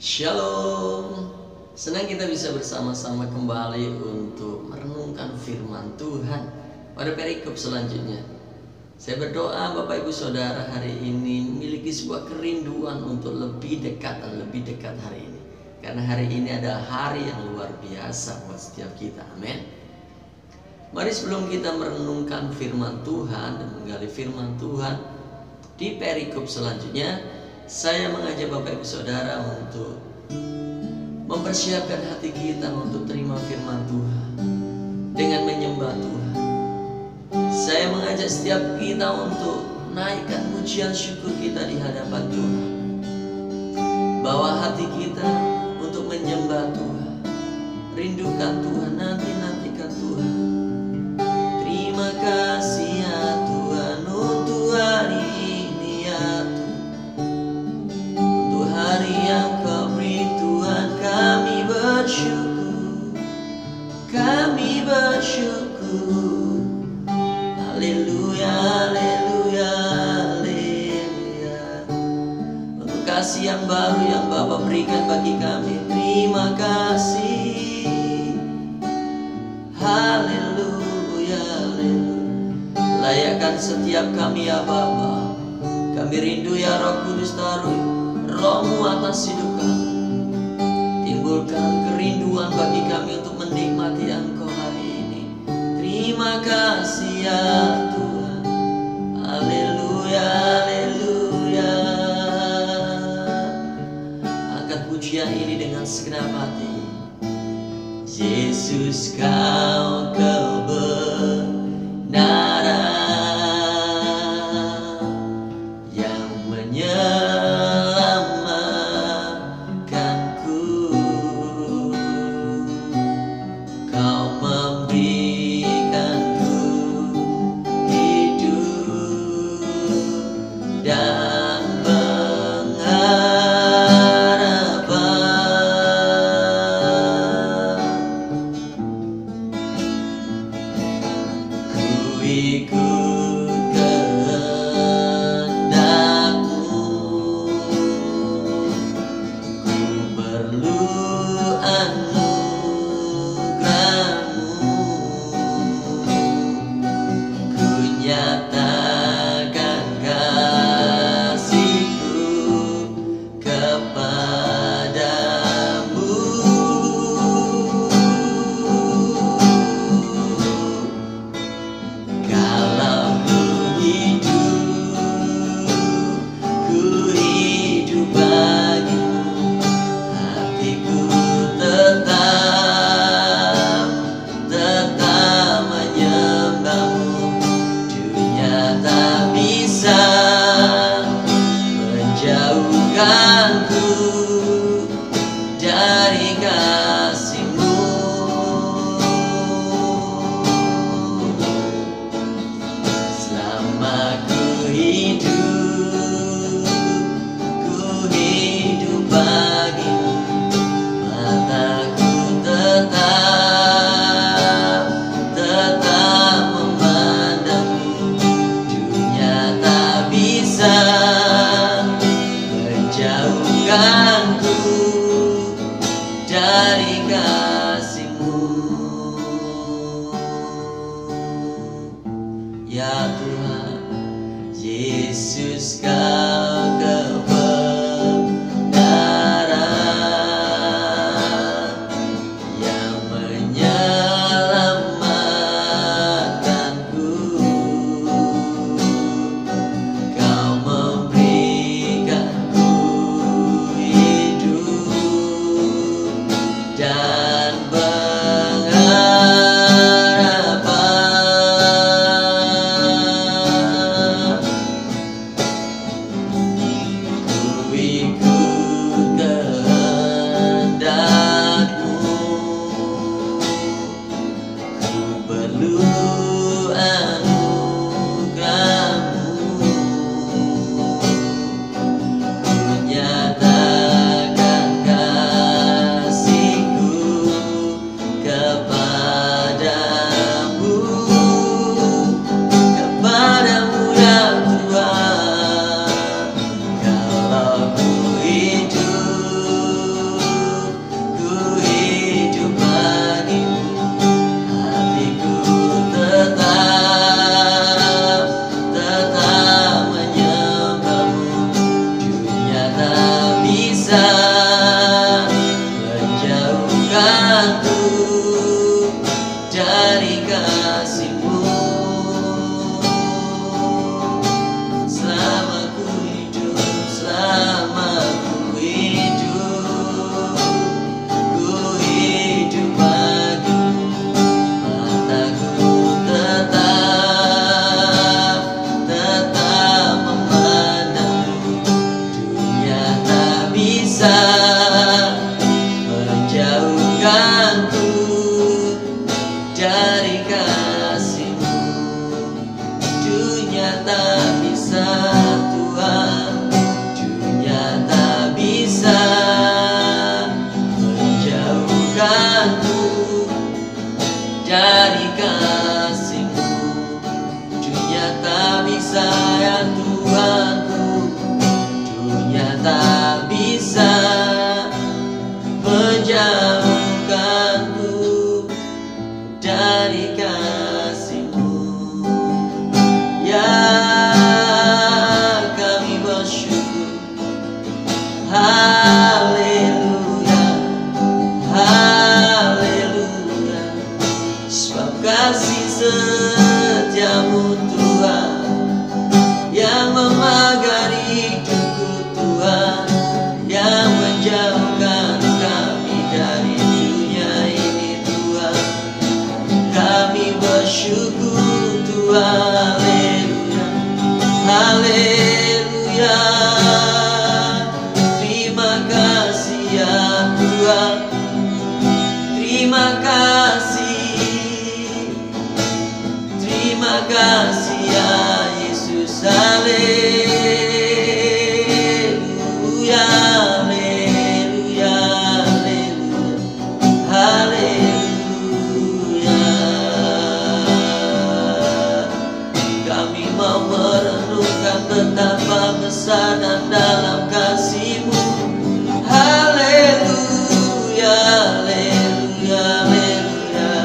Shalom. Senang kita bisa bersama-sama kembali untuk merenungkan firman Tuhan pada perikop selanjutnya. Saya berdoa Bapak Ibu Saudara hari ini memiliki sebuah kerinduan untuk lebih dekat dan lebih dekat hari ini. Karena hari ini adalah hari yang luar biasa buat setiap kita. Amin. Mari sebelum kita merenungkan firman Tuhan dan menggali firman Tuhan di perikop selanjutnya, saya mengajak Bapak Ibu Saudara untuk mempersiapkan hati kita untuk terima firman Tuhan dengan menyembah Tuhan. Saya mengajak setiap kita untuk naikkan pujian syukur kita di hadapan Tuhan. Bawa hati kita untuk menyembah Tuhan. Rindukan Tuhan, nantikan Tuhan. Terima kasih ya Tuhan untuk hari ini ya Tuhan. Untuk hari yang Kau beri Tuhan, kami bersyukur. Kami bersyukur. Haleluya, haleluya, haleluya. Untuk kasih yang baru yang Bapa berikan bagi kami, terima kasih. Haleluya, haleluya. Layakkan setiap kami ya Bapa. Kami rindu ya Roh Kudus, taruh Roh-Mu atas hidup kami. Timbulkan kerinduan bagi kami untuk menikmati Engkau hari ini. Terima kasih ya Tuhan. Haleluya, haleluya. Angkat pujian ini dengan segenap hati. Yesus, Kau kebenaran yang menyelamatkanku. Kau memberikanku hidup dan pengharapan. Ku ikut kehendak-Mu. Ku perlu anugerah-Mu. Ku nyatakan kasih-Ku kepadamu. Kalau ku hidup bagi-Mu, hatiku tetap menyembah-Mu. Dunia tak bisa menjauhkanku dari kasih-Mu. Selama ku hidup bagi-Mu, mataku tetap memandang-Mu. Dunia tak bisa menjauhkanku dari kasih-Mu. Ya Tuhan, Yesus, Kau kebenaran yang menyelamatkanku. Kau memberikanku hidup dan bisa menjauhkanku dari kasih-Mu. Selama ku hidup, ku hidup bagi-Mu. Mataku tetap memandang-Mu. Dunia tak bisa menjauhkanku dari kasih-Mu. Dunia tak bisa, Tuhan, dunia tak bisa menjauhkanku dari kasih-Mu. Dunia tak bisa, ya Tuhanku, dunia tak bisa menjauhkanku dari kasih-Mu. Ya, kami bersyukur. Haleluya, haleluya. Sebab kasih setia-Mu Tuhan yang memagari hidupku Tuhan, yang menjauhkan kami dari dunia ini Tuhan. Kami bersyukur Tuhan. Haleluya, terima kasih ya Tuhan, terima kasih ya Yesus. Haleluya, haleluya, haleluya, haleluya. Kami mau merenungkan betapa besar dan dalam kasih-Mu. Haleluya, haleluya, haleluya.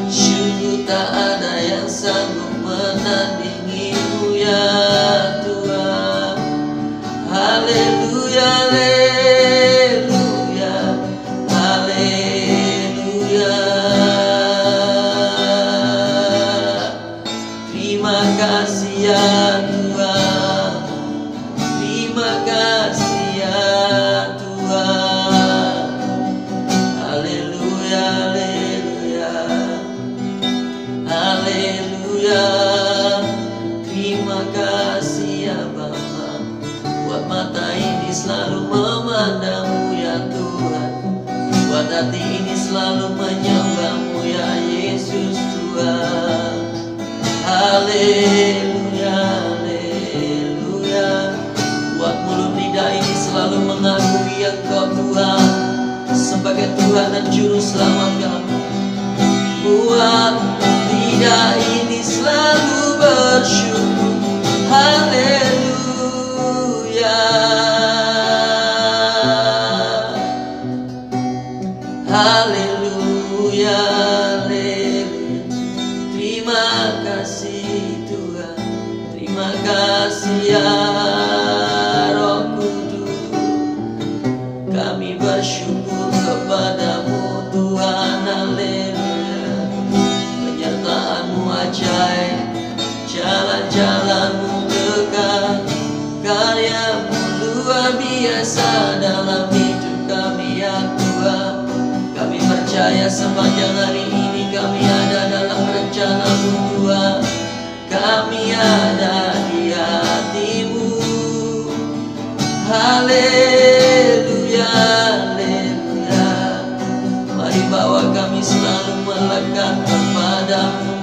Sungguh tak ada yang sanggup menandingi-Mu ya Tuhan. Haleluya, haleluya, haleluya. Terima kasih ya Tuhan, terima kasih ya Tuhan. Haleluya, haleluya, haleluya. Terima kasih ya Bapa, buat mata ini selalu memandang-Mu ya Tuhan, buat hati ini selalu menyembah-Mu ya Yesus Tuhan. Haleluya, haleluya. Buat mulut lidah ini selalu mengakui Engkau Tuhan sebagai Tuhan dan Juru Selamat kami. Buat lidah ini selalu bersyukur. Haleluya, haleluya, haleluya. Terima kasih Tuhan, terima kasih ya Roh Kudus. Kami bersyukur kepada-Mu Tuhan. Haleluya. Penyertaan-Mu ajaib, jalan-jalan-Mu dekat, karya-Mu luar biasa dalam hidup kami ya Tuhan. Kami percaya sepanjang hari ini kami ada dalam rencana-Mu Tuhan. Kami ada di hati-Mu. Haleluya, haleluya. Mari bawa kami selalu melekat kepada-Mu.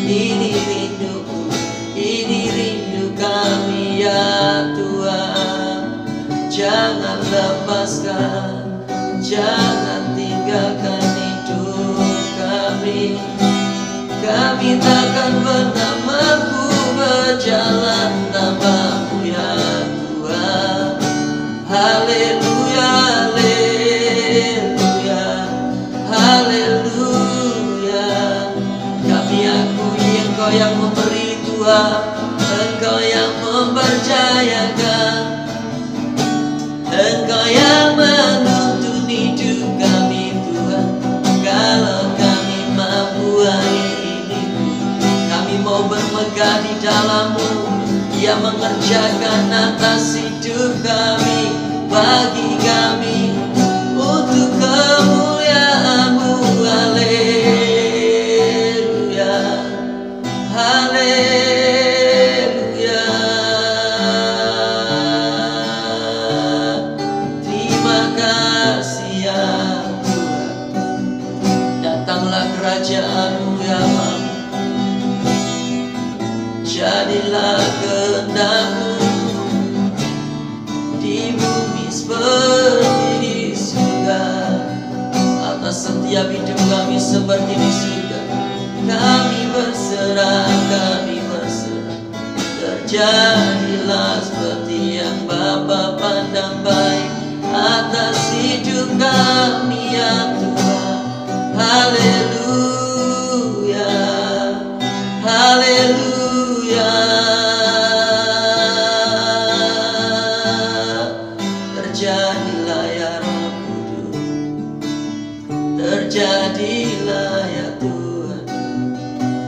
Ini rinduku, ini rindu kami ya Tuhan. Jangan lepaskan, jangan tinggalkan hidup kami. Kami takkan pernah mampu berjalan tanpa-Mu ya Tuhan. Haleluya, haleluya, haleluya. Kami akui Engkau yang memberi Tuhan, Engkau yang mempercayakan. Dia mengerjakan atas hidup kami, bagi kami, untuk kemuliaan-Mu. Haleluya, haleluya. Terima kasih ya Tuhan. Datanglah kerajaan-Mu ya Allah. Jadilah kehendak-Mu di bumi seperti di surga. Atas setiap hidup kami seperti di surga, kami berserah, kami berserah. Terjadilah seperti yang Bapa pandang baik atas hidup kami ya Tuhan. Haleluya, haleluya. Terjadilah ya Roh Kudus, terjadilah ya Tuhan.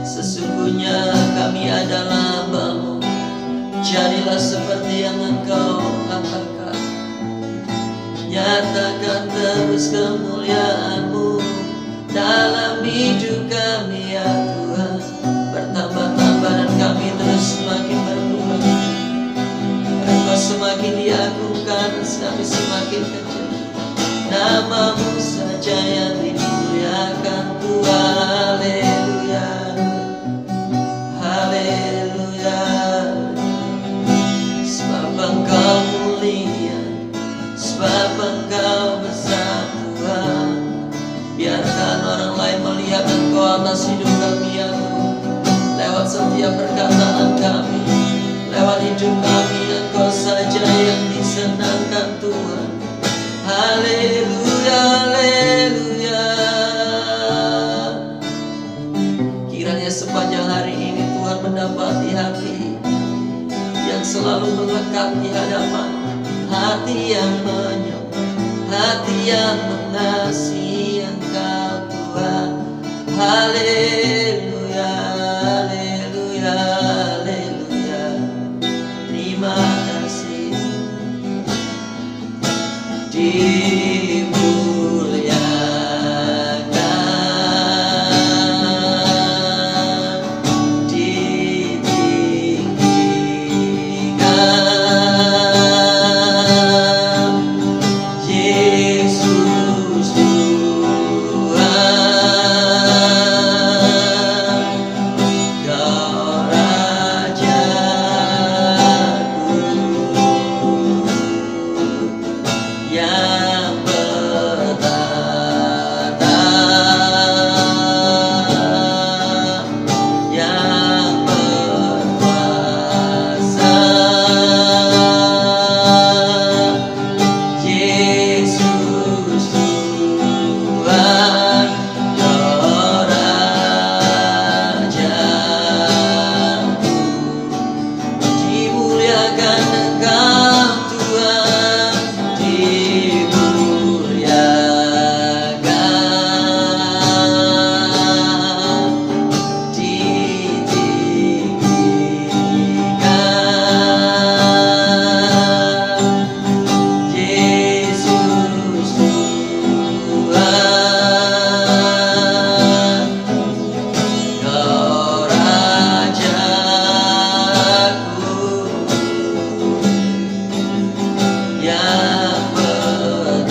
Sesungguhnya kami adalah hamba-Mu, jadilah seperti yang Engkau katakan. Nyatakan terus kemuliaan-Mu dalam hidup kami ya Tuhan. Bertambah-tambah dan kami terus semakin berkembang. Engkau semakin diagungkan, kami semakin kecil. Nama-Mu saja yang dimuliakan Tuhan. Haleluya, haleluya. Sebab Engkau mulia, sebab Engkau besar Tuhan. Biarkan orang lain melihat Engkau atas hidup kami ya Tuhan. Lewat setiap perkataan kami, lewat hidup kami, Engkau saja yang disenangkan Tuhan. Haleluya, haleluya. Kiranya sepanjang hari ini Tuhan mendapati hati yang selalu melekat di hadapan, hati yang menyembah, hati yang mengasihi Engkau Tuhan. Haleluya, haleluya, haleluya. Terima kasih. Dimuliakan, ditinggikan, Yesus Tuhan. Kau Rajaku yang bertata, yang berkuasa, Yesus Tuhan. Kau Rajaku, dimuliakan Engkau Tuhan, dimuliakan, ditinggikan, Yesus Tuhan. Kau Rajaku yang bertata,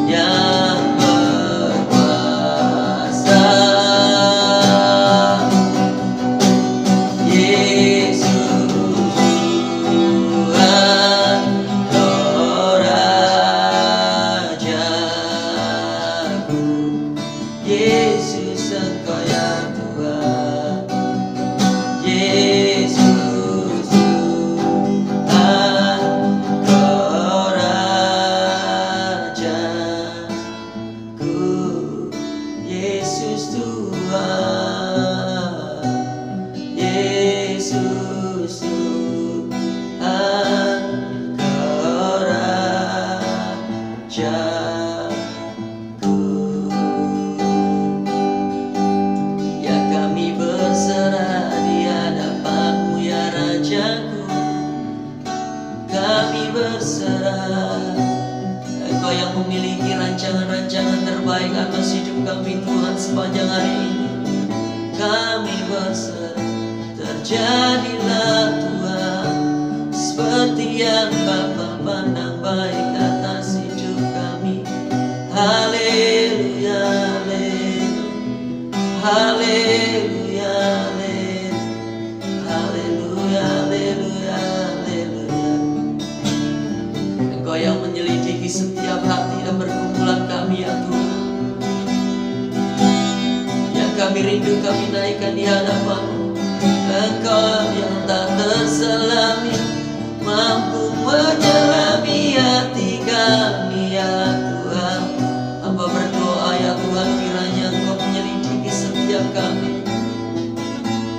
yang berkuasa, Yesus Tuhan. Kau Rajaku, Yesus Engkau ya Tuhan. Yesus Tuhan, Kau Rajaku, Yesus Tuhan, Yesus Tuhan, Kau Rajaku. Ya kami Tuhan sepanjang hari ini. Kami berserah, terjadilah Tuhan seperti yang Bapa pandang baik atas hidup kami. Haleluya, haleluya, haleluya, haleluya, haleluya. Engkau yang menyelidiki setiap hati dan pergumulan kami ya Tuhan. Yang kami rindu kami naikkan di hadapan-Mu. Engkau yang tak terselami, mampu menyelami hati kami ya Tuhan. Hamba berdoa ya Tuhan, kiranya Engkau menyelidiki setiap kami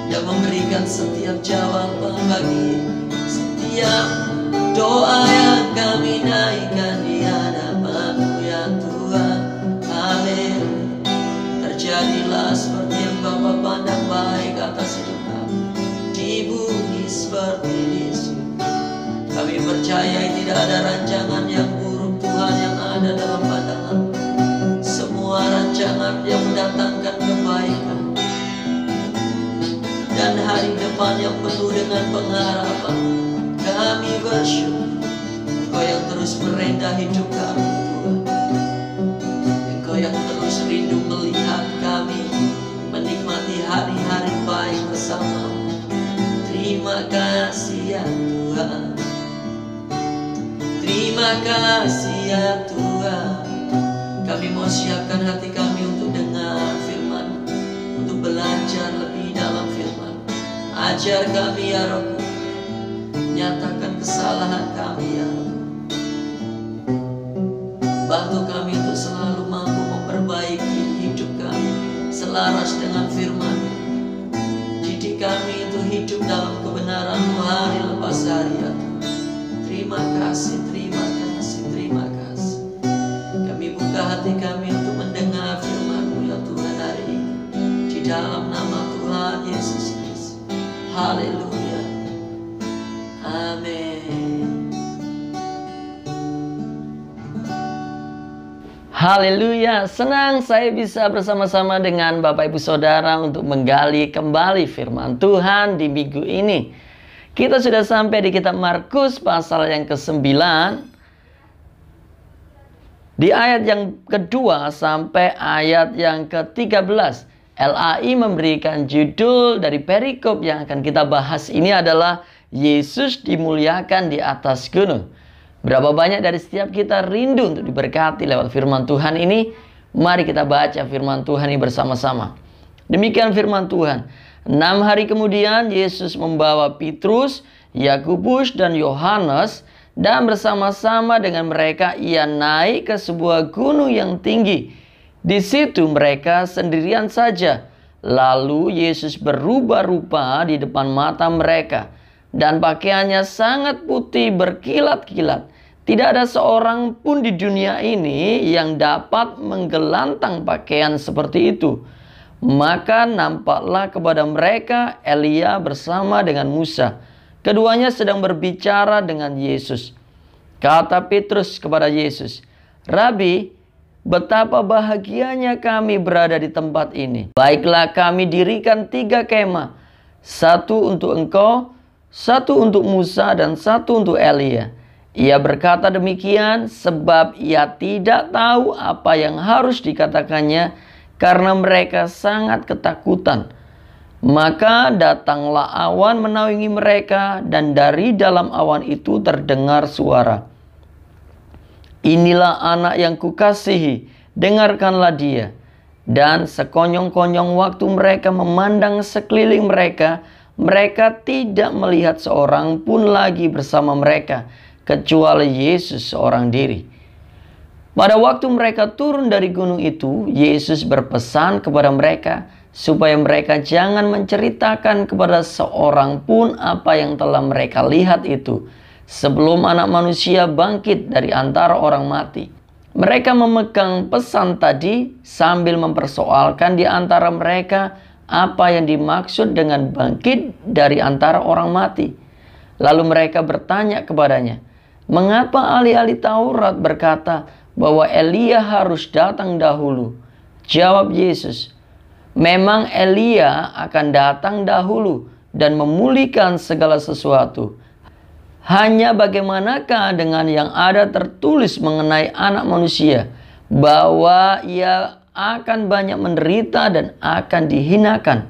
dan memberikan setiap jawaban bagi setiap doa yang kami naikkan di hadapan-Mu ya Tuhan. Haleluya. Terjadilah seperti yang Bapa pandang baik atas hidup kami di bumi seperti di surga. Kami percaya tidak ada rancangan yang buruk Tuhan yang ada dalam pandangan. Semua rancangan yang mendatangkan kebaikan dan hari depan yang penuh dengan pengharapan. Kami bersyukur Engkau yang terus merendah hidup kami Tuhan. Engkau yang terus rindu melihat kami menikmati hari-hari baik bersama-Mu. Terima kasih ya Tuhan. Terima kasih ya Tuhan. Kami mau siapkan hati kami untuk dengar firman, untuk belajar lebih dalam firman. Ajar kami ya Rabb, nyatakan kesalahan kami ya Rabb. Bantu kami untuk selalu mampu memperbaiki hidup kami selaras dengan firman. Didik kami untuk hidup dalam kebenaran-Mu hari lepas hari ya Tuhan. Terima kasih, terima kasih, terima kasih. Kami buka hati kami untuk mendengar firman-Mu ya Tuhan hari ini. Di dalam nama Tuhan Yesus Kristus. Haleluya. Amin. Haleluya, senang saya bisa bersama-sama dengan Bapak Ibu Saudara untuk menggali kembali firman Tuhan di minggu ini. Kita sudah sampai di kitab Markus pasal yang ke-9. Di ayat yang kedua sampai ayat yang ke-13. LAI memberikan judul dari perikop yang akan kita bahas ini adalah Yesus dimuliakan di atas gunung. Berapa banyak dari setiap kita rindu untuk diberkati lewat firman Tuhan ini? Mari kita baca firman Tuhan ini bersama-sama. Demikian firman Tuhan. 6 hari kemudian Yesus membawa Petrus, Yakobus dan Yohanes, dan bersama-sama dengan mereka ia naik ke sebuah gunung yang tinggi. Di situ mereka sendirian saja. Lalu Yesus berubah rupa di depan mata mereka, dan pakaiannya sangat putih berkilat-kilat. Tidak ada seorang pun di dunia ini yang dapat menggelantang pakaian seperti itu. Maka nampaklah kepada mereka Elia bersama dengan Musa. Keduanya sedang berbicara dengan Yesus. Kata Petrus kepada Yesus, "Rabi, betapa bahagianya kami berada di tempat ini. Baiklah kami dirikan 3 kemah. 1 untuk engkau, 1 untuk Musa, dan 1 untuk Elia." Ia berkata demikian sebab ia tidak tahu apa yang harus dikatakannya karena mereka sangat ketakutan. Maka datanglah awan menaungi mereka, dan dari dalam awan itu terdengar suara, "Inilah anak yang kukasihi, dengarkanlah dia." Dan sekonyong-konyong waktu mereka memandang sekeliling mereka, mereka tidak melihat seorang pun lagi bersama mereka, kecuali Yesus seorang diri. Pada waktu mereka turun dari gunung itu, Yesus berpesan kepada mereka supaya mereka jangan menceritakan kepada seorang pun apa yang telah mereka lihat itu, sebelum Anak Manusia bangkit dari antara orang mati. Mereka memegang pesan tadi sambil mempersoalkan di antara mereka apa yang dimaksud dengan bangkit dari antara orang mati. Lalu mereka bertanya kepadanya, "Mengapa ahli-ahli Taurat berkata bahwa Elia harus datang dahulu?" Jawab Yesus, memang Elia akan datang dahulu dan memulihkan segala sesuatu. Hanya bagaimanakah dengan yang ada tertulis mengenai Anak Manusia, bahwa ia akan banyak menderita dan akan dihinakan.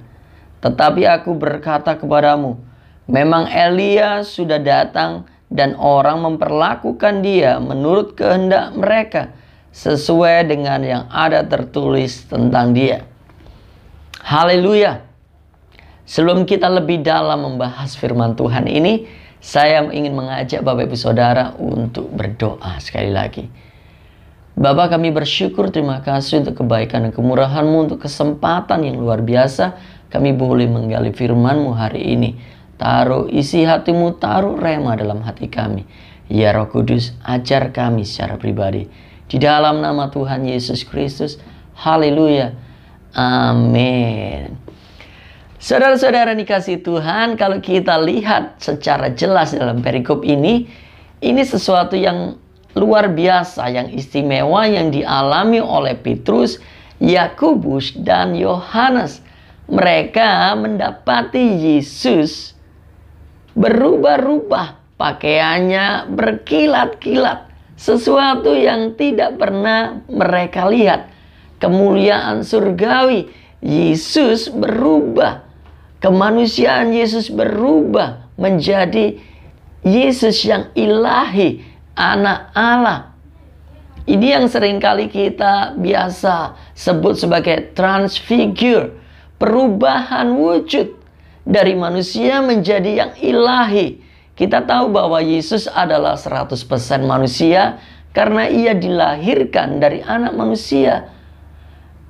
Tetapi aku berkata kepadamu, memang Elia sudah datang dan orang memperlakukan dia menurut kehendak mereka, sesuai dengan yang ada tertulis tentang dia. Haleluya. Sebelum kita lebih dalam membahas firman Tuhan ini, saya ingin mengajak Bapak Ibu Saudara untuk berdoa sekali lagi. Bapa, kami bersyukur, terima kasih untuk kebaikan dan kemurahan-Mu, untuk kesempatan yang luar biasa kami boleh menggali firman-Mu hari ini. Taruh isi hati-Mu, taruh rema dalam hati kami. Ya Roh Kudus, ajar kami secara pribadi. Di dalam nama Tuhan Yesus Kristus. Haleluya. Amin. Saudara-saudara dikasih Tuhan, kalau kita lihat secara jelas dalam perikop ini sesuatu yang luar biasa, yang istimewa yang dialami oleh Petrus, Yakobus, dan Yohanes. Mereka mendapati Yesus berubah-ubah, pakaiannya berkilat-kilat, sesuatu yang tidak pernah mereka lihat. Kemuliaan surgawi, Yesus berubah, kemanusiaan Yesus berubah menjadi Yesus yang ilahi, anak Allah. Ini yang seringkali kita biasa sebut sebagai transfigure, perubahan wujud dari manusia menjadi yang ilahi. Kita tahu bahwa Yesus adalah 100% manusia karena ia dilahirkan dari anak manusia.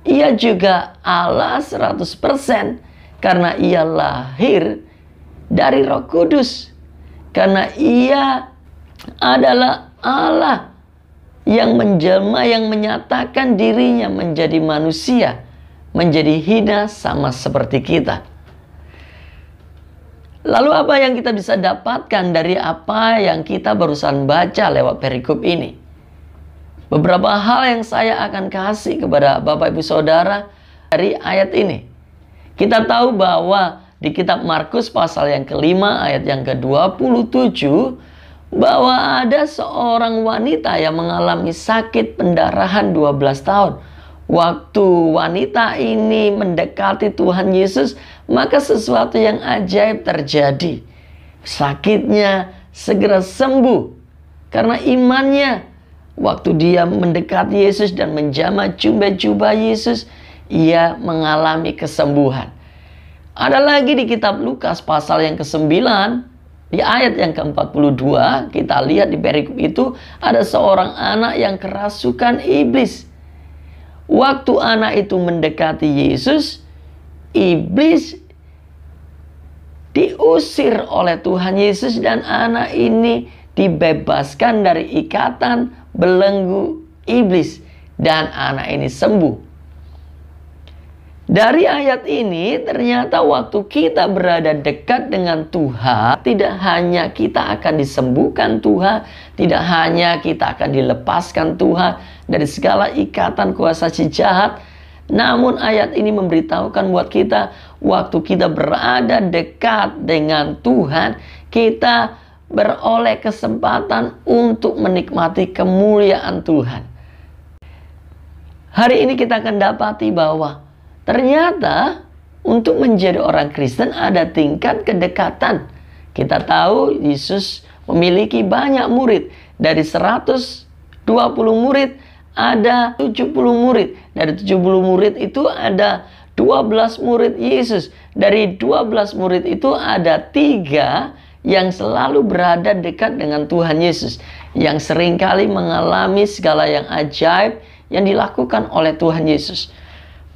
Ia juga Allah 100% karena ia lahir dari Roh Kudus. Karena ia adalah Allah yang menjelma, yang menyatakan dirinya menjadi manusia, menjadi hina sama seperti kita. Lalu apa yang kita bisa dapatkan dari apa yang kita barusan baca lewat perikop ini? Beberapa hal yang saya akan kasih kepada Bapak Ibu Saudara dari ayat ini. Kita tahu bahwa di kitab Markus pasal yang kelima ayat yang ke-27, bahwa ada seorang wanita yang mengalami sakit pendarahan 12 tahun. Waktu wanita ini mendekati Tuhan Yesus, maka sesuatu yang ajaib terjadi. Sakitnya segera sembuh karena imannya. Waktu dia mendekati Yesus dan menjamah jubah Yesus, ia mengalami kesembuhan. Ada lagi di kitab Lukas pasal yang ke-9, di ayat yang ke-42, kita lihat di perikop itu ada seorang anak yang kerasukan iblis. Waktu anak itu mendekati Yesus, iblis diusir oleh Tuhan Yesus dan anak ini dibebaskan dari ikatan belenggu iblis dan anak ini sembuh. Dari ayat ini ternyata waktu kita berada dekat dengan Tuhan, tidak hanya kita akan disembuhkan Tuhan, tidak hanya kita akan dilepaskan Tuhan dari segala ikatan kuasa si jahat, namun ayat ini memberitahukan buat kita, waktu kita berada dekat dengan Tuhan, kita beroleh kesempatan untuk menikmati kemuliaan Tuhan. Hari ini kita akan dapati bahwa ternyata untuk menjadi orang Kristen ada tingkat kedekatan. Kita tahu Yesus memiliki banyak murid. Dari 120 murid ada 70 murid. Dari 70 murid itu ada 12 murid Yesus. Dari 12 murid itu ada 3 yang selalu berada dekat dengan Tuhan Yesus, yang seringkali mengalami segala yang ajaib yang dilakukan oleh Tuhan Yesus.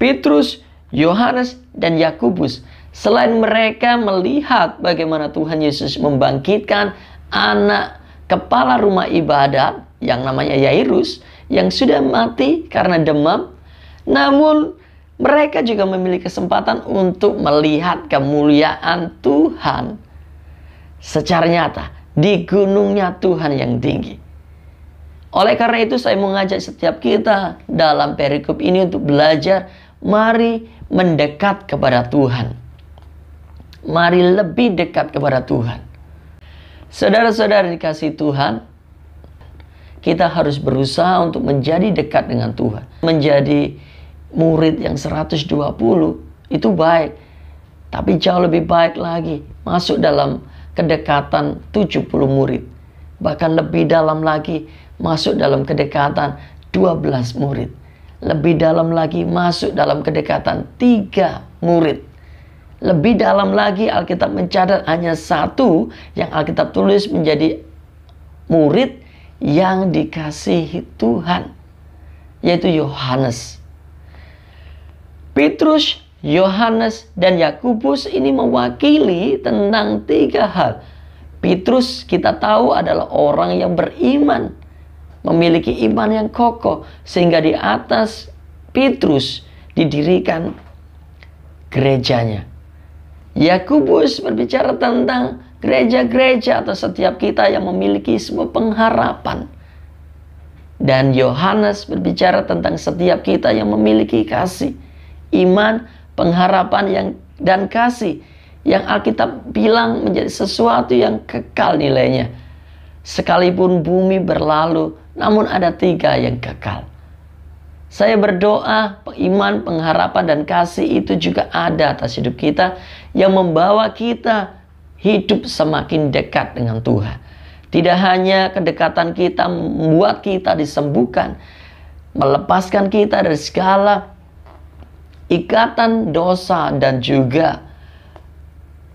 Petrus, Yohanes, dan Yakobus, selain mereka melihat bagaimana Tuhan Yesus membangkitkan anak kepala rumah ibadat yang namanya Yairus, yang sudah mati karena demam, namun mereka juga memiliki kesempatan untuk melihat kemuliaan Tuhan secara nyata di gunungnya Tuhan yang tinggi. Oleh karena itu saya mengajak setiap kita dalam perikop ini untuk belajar, mari mendekat kepada Tuhan. Mari lebih dekat kepada Tuhan. Saudara-saudara dikasihi Tuhan, kita harus berusaha untuk menjadi dekat dengan Tuhan. Menjadi murid yang 120 itu baik. Tapi jauh lebih baik lagi masuk dalam kedekatan 70 murid. Bahkan lebih dalam lagi masuk dalam kedekatan 12 murid. Lebih dalam lagi masuk dalam kedekatan 3 murid. Lebih dalam lagi Alkitab mencatat hanya satu yang Alkitab tulis menjadi murid yang dikasihi Tuhan, yaitu Yohanes. Petrus, Yohanes, dan Yakobus ini mewakili tentang 3 hal. Petrus kita tahu adalah orang yang beriman, memiliki iman yang kokoh, sehingga di atas Petrus didirikan gerejanya. Yakobus berbicara tentang gereja-gereja atau setiap kita yang memiliki sebuah pengharapan. Dan Yohanes berbicara tentang setiap kita yang memiliki kasih, iman, pengharapan dan kasih yang Alkitab bilang menjadi sesuatu yang kekal nilainya. Sekalipun bumi berlalu, namun ada 3 yang kekal. Saya berdoa iman, pengharapan, dan kasih itu juga ada atas hidup kita yang membawa kita hidup semakin dekat dengan Tuhan. Tidak hanya kedekatan kita membuat kita disembuhkan, melepaskan kita dari segala ikatan dosa dan juga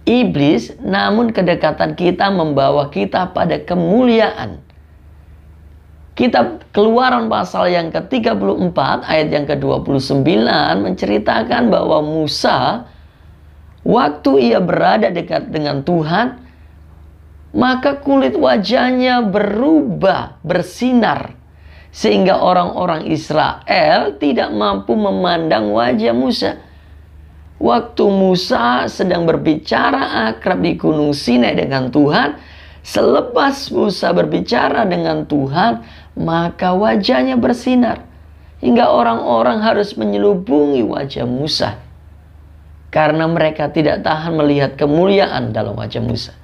iblis, namun kedekatan kita membawa kita pada kemuliaan. Kitab Keluaran pasal yang ke-34 ayat yang ke-29 menceritakan bahwa Musa, waktu ia berada dekat dengan Tuhan, maka kulit wajahnya berubah, bersinar, sehingga orang-orang Israel tidak mampu memandang wajah Musa. Waktu Musa sedang berbicara akrab di Gunung Sinai dengan Tuhan, selepas Musa berbicara dengan Tuhan, maka wajahnya bersinar, hingga orang-orang harus menyelubungi wajah Musa, karena mereka tidak tahan melihat kemuliaan dalam wajah Musa.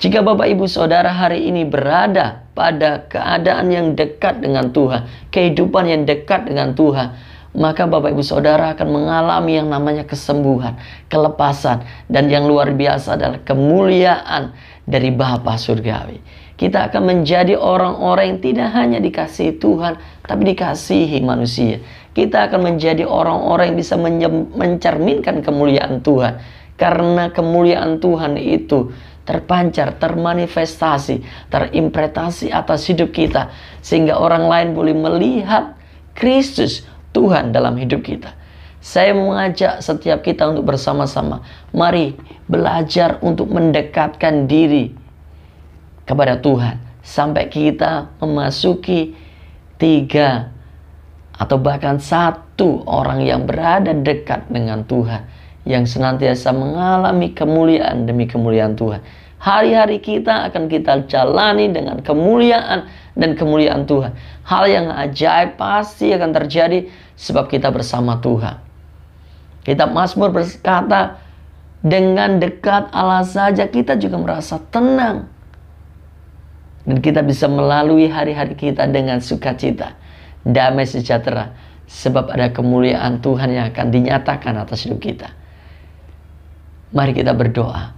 Jika Bapak Ibu Saudara hari ini berada pada keadaan yang dekat dengan Tuhan, kehidupan yang dekat dengan Tuhan, maka Bapak Ibu Saudara akan mengalami yang namanya kesembuhan, kelepasan, dan yang luar biasa adalah kemuliaan dari Bapa Surgawi. Kita akan menjadi orang-orang yang tidak hanya dikasihi Tuhan, tapi dikasihi manusia. Kita akan menjadi orang-orang yang bisa mencerminkan kemuliaan Tuhan. Karena kemuliaan Tuhan itu terpancar, termanifestasi, terimprentasi atas hidup kita. Sehingga orang lain boleh melihat Kristus Tuhan dalam hidup kita. Saya mengajak setiap kita untuk bersama-sama, mari belajar untuk mendekatkan diri kepada Tuhan, sampai kita memasuki 3 atau bahkan 1 orang yang berada dekat dengan Tuhan, yang senantiasa mengalami kemuliaan demi kemuliaan Tuhan. Hari-hari kita akan kita jalani dengan kemuliaan dan kemuliaan Tuhan. Hal yang ajaib pasti akan terjadi sebab kita bersama Tuhan. Kitab Mazmur berkata, dengan dekat Allah saja kita juga merasa tenang. Dan kita bisa melalui hari-hari kita dengan sukacita, damai sejahtera, sebab ada kemuliaan Tuhan yang akan dinyatakan atas hidup kita. Mari kita berdoa.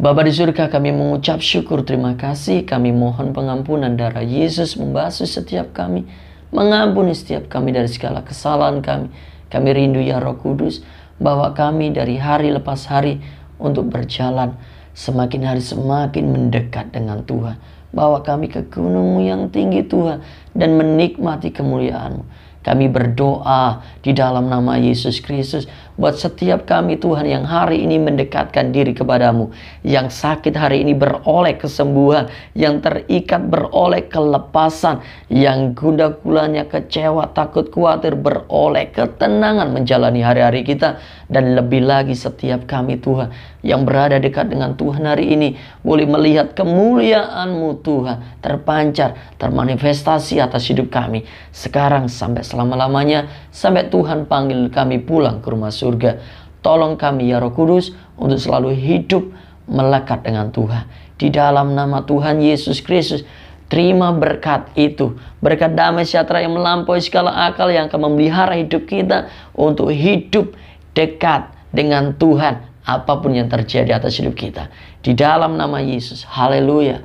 Bapa di surga, kami mengucap syukur, terima kasih. Kami mohon pengampunan darah Yesus membasuh setiap kami, mengampuni setiap kami dari segala kesalahan kami. Kami rindu ya Roh Kudus, bawa kami dari hari lepas hari untuk berjalan semakin hari semakin mendekat dengan Tuhan. Bawa kami ke gunung-Mu yang tinggi Tuhan, dan menikmati kemuliaan-Mu. Kami berdoa di dalam nama Yesus Kristus buat setiap kami Tuhan yang hari ini mendekatkan diri kepadamu. Yang sakit hari ini beroleh kesembuhan, yang terikat beroleh kelepasan, yang gundah gulana kecewa, takut, khawatir beroleh ketenangan menjalani hari-hari kita. Dan lebih lagi setiap kami Tuhan yang berada dekat dengan Tuhan hari ini boleh melihat kemuliaan-Mu Tuhan terpancar, termanifestasi atas hidup kami sekarang sampai selama-lamanya, sampai Tuhan panggil kami pulang ke rumah surga. Tolong kami ya Roh Kudus untuk selalu hidup melekat dengan Tuhan. Di dalam nama Tuhan Yesus Kristus, terima berkat itu, berkat damai sejahtera yang melampaui segala akal yang akan memelihara hidup kita untuk hidup dekat dengan Tuhan apapun yang terjadi atas hidup kita. Di dalam nama Yesus, haleluya,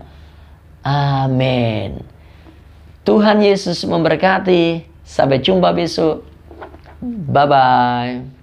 amin. Tuhan Yesus memberkati. Sampai jumpa besok. Bye-bye.